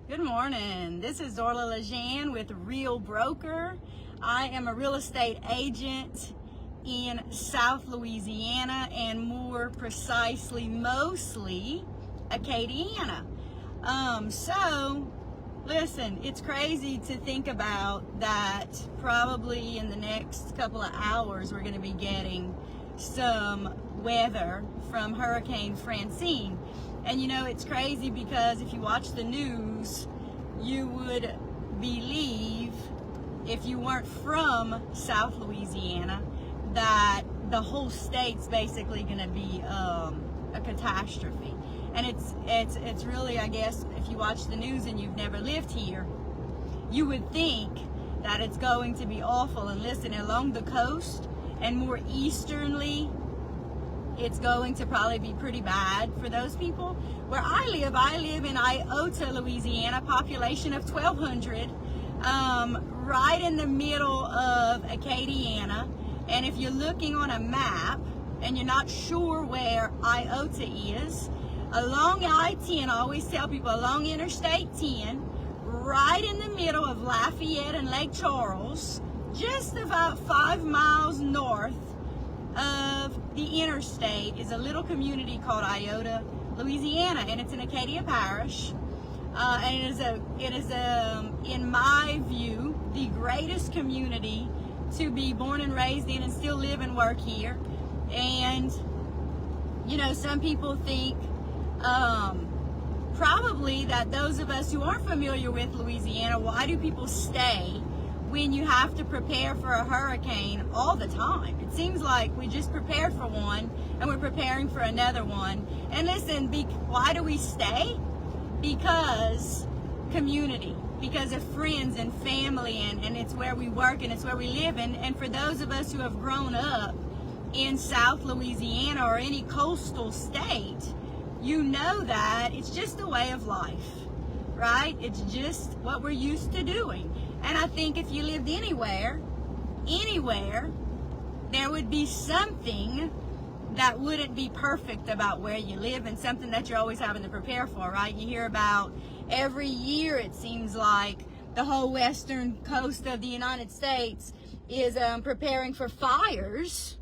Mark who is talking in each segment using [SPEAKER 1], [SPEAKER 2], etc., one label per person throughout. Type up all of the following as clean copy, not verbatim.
[SPEAKER 1] Good morning. This is Darla Lejean with Real Broker. I am a real estate agent in South Louisiana and more precisely, mostly Acadiana. So listen, it's crazy to think about that probably in the next couple of hours we're going to be getting some weather from Hurricane Franchine. And you know, it's crazy because if you watch the news, you would believe, if you weren't from South Louisiana, that the whole state's basically going to be a catastrophe. And it's really, I guess, if you watch the news and you've never lived here, you would think that it's going to be awful. And listen, along the coast and more easternly, it's going to probably be pretty bad for those people. Where I live in Iota, Louisiana, population of 1,200, right in the middle of Acadiana. And if you're looking on a map and you're not sure where Iota is, along I-10, I always tell people along Interstate 10, right in the middle of Lafayette and Lake Charles, just about 5 miles north of the interstate, is a little community called Iota, Louisiana, and it's in Acadia Parish. And it is in my view, the greatest community to be born and raised in and still live and work here. And you know, some people think probably that those of us who aren't familiar with Louisiana, why do people stay when you have to prepare for a hurricane all the time? It seems like we just prepared for one and we're preparing for another one. And listen, why do we stay? Because community, because of friends and family, and it's where we work and it's where we live. And for those of us who have grown up in South Louisiana or any coastal state, you know that it's just a way of life, right? It's just what we're used to doing. And I think if you lived anywhere, there would be something that wouldn't be perfect about where you live, and something that you're always having to prepare for, right? You hear about every year, it seems like, the whole western coast of the United States is preparing for fires.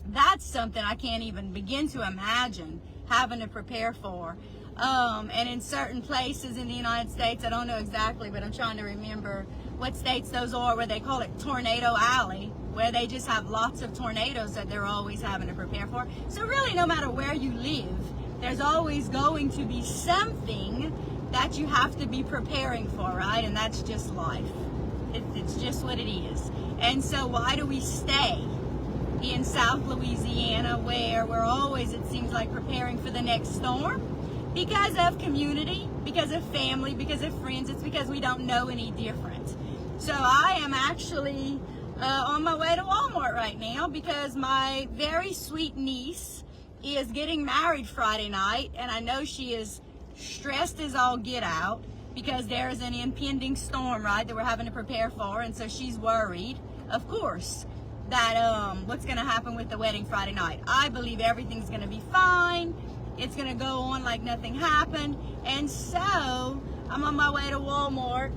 [SPEAKER 1] That's something I can't even begin to imagine having to prepare for. And in certain places in the United States, I don't know exactly, but I'm trying to remember what states those are, where they call it Tornado Alley, where they just have lots of tornadoes that they're always having to prepare for. So really, no matter where you live, there's always going to be something that you have to be preparing for, right? And that's just life. It's just what it is. And so why do we stay in South Louisiana, where we're always, it seems like, preparing for the next storm? Because of community, because of family, because of friends. It's because we don't know any different. So I am actually on my way to Walmart right now because my very sweet niece is getting married Friday night, and I know she is stressed as all get out because there is an impending storm, right, that we're having to prepare for. And so she's worried, of course, that what's going to happen with the wedding Friday night. I believe everything's going to be fine. It's going to go on like nothing happened. And so I'm on my way to Walmart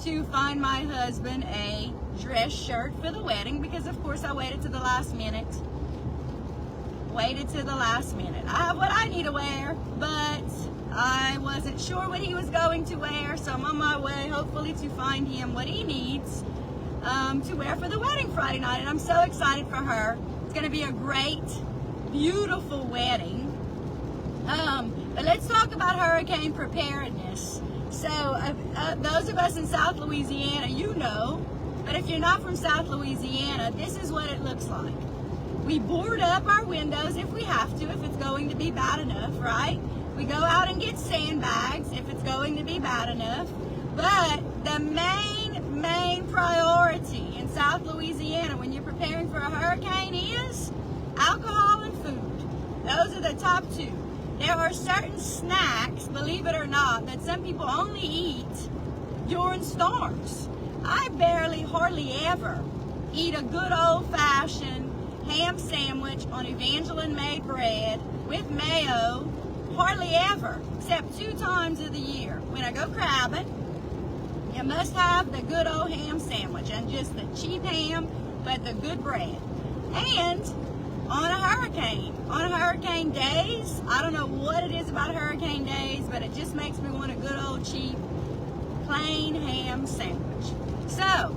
[SPEAKER 1] to find my husband a dress shirt for the wedding, because of course I waited to the last minute. I have what I need to wear, but I wasn't sure what he was going to wear. So I'm on my way, hopefully, to find him what he needs to wear for the wedding Friday night. And I'm so excited for her. It's going to be a great, beautiful wedding. But let's talk about hurricane preparedness. So those of us in South Louisiana, you know, but if you're not from South Louisiana, this is what it looks like. We board up our windows if we have to, if it's going to be bad enough, right? We go out and get sandbags if it's going to be bad enough. But the main priority in South Louisiana when you're preparing for a hurricane is alcohol and food. Those are the top two. There are certain snacks, believe it or not, that some people only eat during storms. I hardly ever eat a good old-fashioned ham sandwich on Evangeline made bread with mayo hardly ever, except 2 times of the year. When I go crabbing, you must have the good old ham sandwich, and just the cheap ham, but the good bread. And on a hurricane days, I don't know what it is about hurricane days, but it just makes me want a good old cheap plain ham sandwich. So,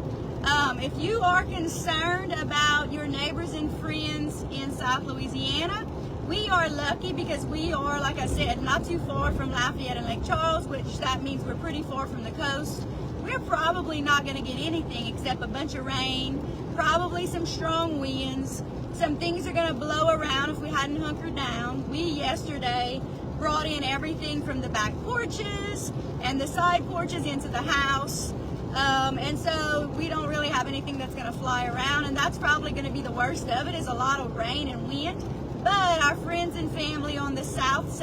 [SPEAKER 1] if you are concerned about your neighbors and friends in South Louisiana, we are lucky because we are, like I said, not too far from Lafayette and Lake Charles, which that means we're pretty far from the coast. We're probably not going to get anything except a bunch of rain, probably some strong winds. Some things are going to blow around if we hadn't hunkered down. We yesterday brought in everything from the back porches and the side porches into the house. And so we don't really have anything that's going to fly around, and that's probably going to be the worst of it, is a lot of rain and wind. But our friends and family on the south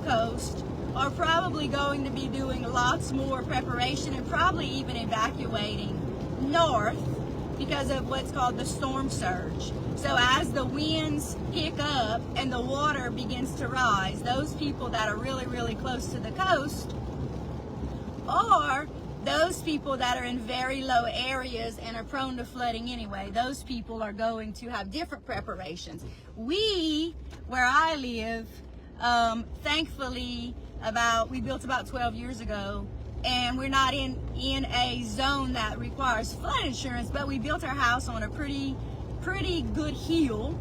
[SPEAKER 1] coast are probably going to be doing lots more preparation and probably even evacuating north because of what's called the storm surge. So as the winds pick up and the water begins to rise, those people that are really, really close to the coast, or those people that are in very low areas and are prone to flooding anyway, those people are going to have different preparations. We, where I live, thankfully, we built about 12 years ago, and we're not in a zone that requires flood insurance, but we built our house on a pretty good hill.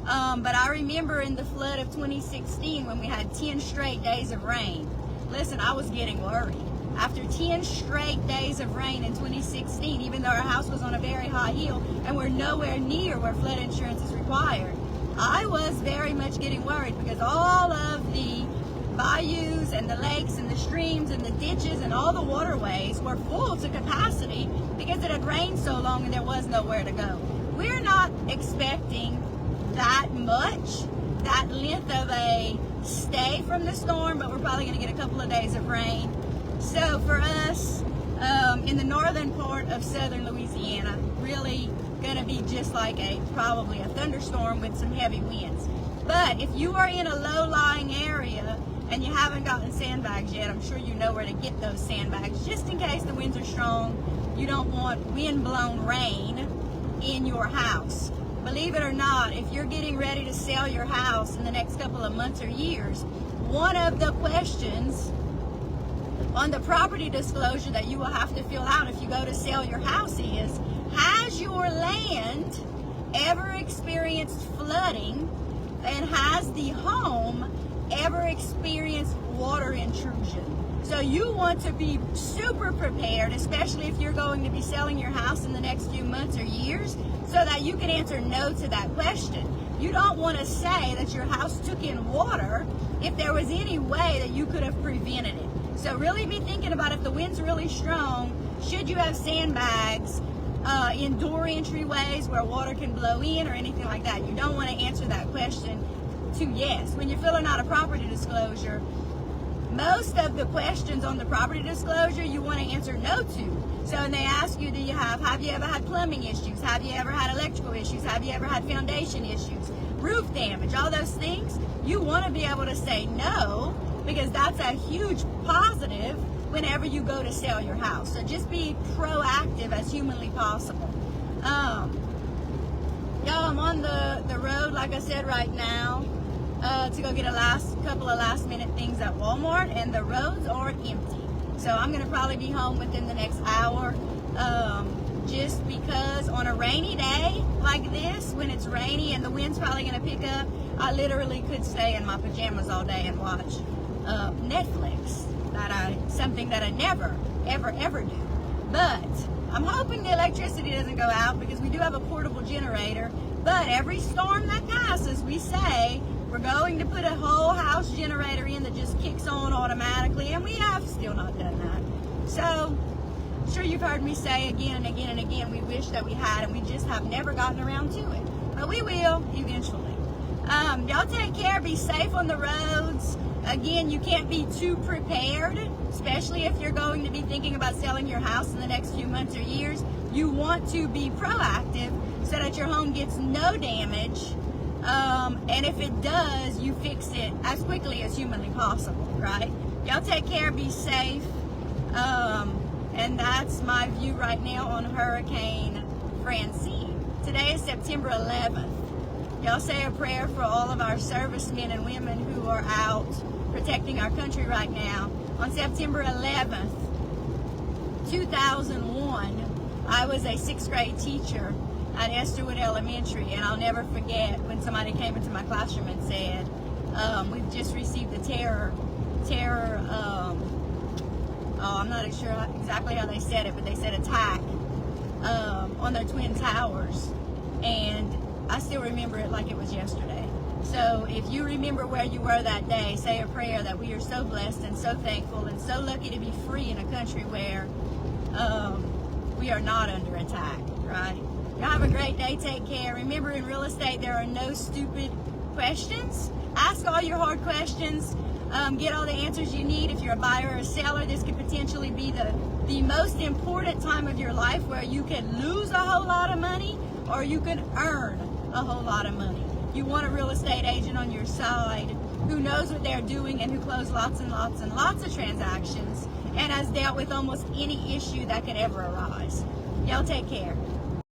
[SPEAKER 1] But I remember in the flood of 2016 when we had 10 straight days of rain. Listen, I was getting worried. After 10 straight days of rain in 2016, even though our house was on a very high hill and we're nowhere near where flood insurance is required, I was very much getting worried because all of the bayous and the lakes and the streams and the ditches and all the waterways were full to capacity because it had rained so long and there was nowhere to go. We're not expecting that much, that length of a stay from the storm, but we're probably going to get a couple of days of rain. So for us, in the northern part of southern Louisiana, really going to be just like probably a thunderstorm with some heavy winds. But if you are in a low-lying area and you haven't gotten sandbags yet, I'm sure you know where to get those sandbags, just in case the winds are strong. You don't want wind-blown rain in your house. Believe it or not, if you're getting ready to sell your house in the next couple of months or years, one of the questions on the property disclosure that you will have to fill out if you go to sell your house is, has your land ever experienced flooding, and has the home ever experienced water intrusion? So you want to be super prepared, especially if you're going to be selling your house in the next few months or years, so that you can answer no to that question. You don't want to say that your house took in water if there was any way that you could have prevented it. So really be thinking about, if the wind's really strong, should you have sandbags in door entryways where water can blow in or anything like that? You don't want to answer that question to yes. When you're filling out a property disclosure, most of the questions on the property disclosure you want to answer no to. So when they ask you, have you ever had plumbing issues? Have you ever had electrical issues? Have you ever had foundation issues? Roof damage? All those things, you want to be able to say no, because that's a huge positive whenever you go to sell your house. So just be proactive as humanly possible. Y'all, I'm on the road, like I said, right now, to go get a couple of last minute things at Walmart, and the roads are empty. So I'm gonna probably be home within the next hour, just because on a rainy day like this, when it's rainy and the wind's probably gonna pick up, I literally could stay in my pajamas all day and watch Netflix. Something that I never, ever do. But I'm hoping the electricity doesn't go out, because we do have a portable generator. But every storm that passes, we say we're going to put a whole house generator in that just kicks on automatically, and we have still not done that. So I'm sure you've heard me say again and again and again, we wish that we had, and we just have never gotten around to it. But we will eventually. Y'all take care, be safe on the roads. Again, you can't be too prepared, especially if you're going to be thinking about selling your house in the next few months or years. You want to be proactive so that your home gets no damage And if it does, you fix it as quickly as humanly possible, right? Y'all take care, be safe. And that's my view right now on Hurricane Franchine. Today is September 11th. Y'all say a prayer for all of our servicemen and women who are out protecting our country right now. On September 11th, 2001, I was a 6th grade teacher at Esterwood Elementary, and I'll never forget when somebody came into my classroom and said, we've just received the I'm not sure exactly how they said it, but they said attack on their twin towers, and I still remember it like it was yesterday. So if you remember where you were that day, say a prayer that we are so blessed and so thankful and so lucky to be free in a country where we are not under attack, right? Y'all have a great day. Take care. Remember, in real estate, there are no stupid questions. Ask all your hard questions. Get all the answers you need. If you're a buyer or a seller, this could potentially be the most important time of your life where you can lose a whole lot of money or you can earn a whole lot of money. You want a real estate agent on your side who knows what they're doing and who closed lots and lots and lots of transactions and has dealt with almost any issue that could ever arise. Y'all take care.